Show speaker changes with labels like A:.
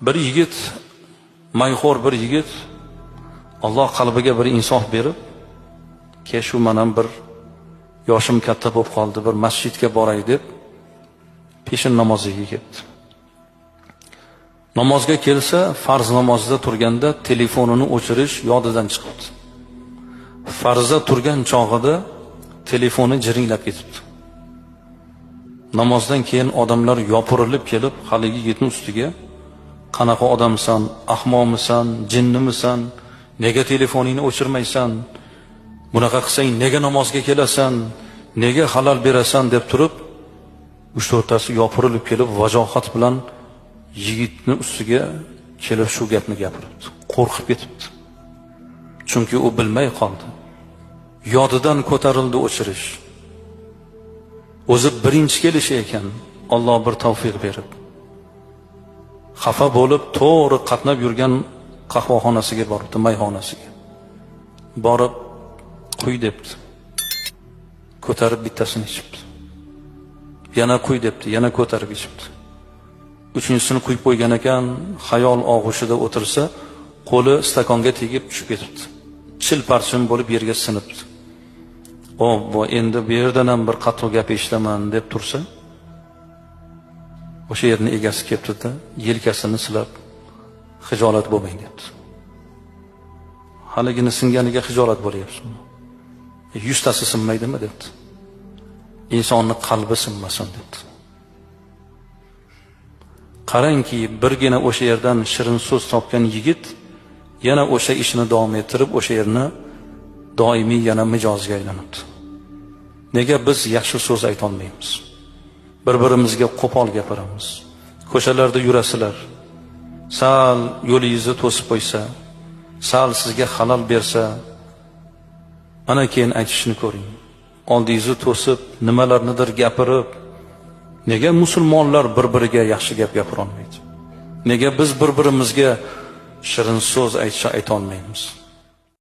A: Bir yigit, mayxo'r bir yigit Alloh qalbiga bir insof berib, "Ke shu men ham bir yoshim katta bo'lib qoldi, bir masjidga boray" deb peshin namoziga ketdi. Namozga kelsa, farz namozida turganda telefonini o'chirish yodidan chiqibdi. Farzda turgan chog'ida telefoni jiringlab ketibdi. Namozdan keyin odamlar yopirilib kelib, haligi yigitning ustiga "Qanaqa odamsan, ahmoqmisan, jinnimisan? Nega telefoningni o'chirmaysan? Bunaqa qilsang nega namozga kelasan? Nega halol berasan?" deb turib, 3-4tasi yopirilib kelib vajohat bilan yigitni ustiga kelib shu gapni gapiribdi. Qo'rqib ketibdi. Chunki u bilmay qoldi. Yodidan ko'tarildi o'chirish. O'zi birinchi kelishi ekan, Alloh bir tavfiq berib. Xafa bo'lib to'g'ri qatnab yurgan qahvaxonasiga boribdi, mayxonasiga. Borib "Quy" debdi. Ko'tarib bittasini ichibdi. Yana "Quy" debdi, yana ko'tarib ichibdi. Uchinchisini quyib qo'ygan ekan, xayol og'ushida o'tirsa, qo'li stakonga tegib tushib ketibdi. Chil-parchin bo'lib yerga sinibdi. Bu endi bu yerdan ham bir qattiq gap eshitaman deb tursa, o'sha yerning egasi kelibdi-da, yelkasini silab, "Xijolat bo'lmang" debdi. Haligini singaniga xijolat bo'lyapsizmi? 100tasi sinmaydimi debdi. Insonning qalbi sinmasin debdi. Qarangki, birgina o'sha yerdan shirin so'z topgan yigit yana o'sha ishni davom ettirib, o'sha yerni doimiy yana mijozga aylanibdi. Nega biz yaxshi so'z ayta olmaymiz? Bir-birimizga qo'pol gapiramiz. Ko'chalarda yurasizlar, sal yo'lingizni to'sib qo'ysa, sal sizga halol bersa, ana keyin aytishni ko'ring. Oldingizni to'sib, nimalarnidir gapirib, nega musulmonlar bir-biriga yaxshi gap gapira olmaydi? Nega biz bir-birimizga shirin so'z ayta olmaymiz?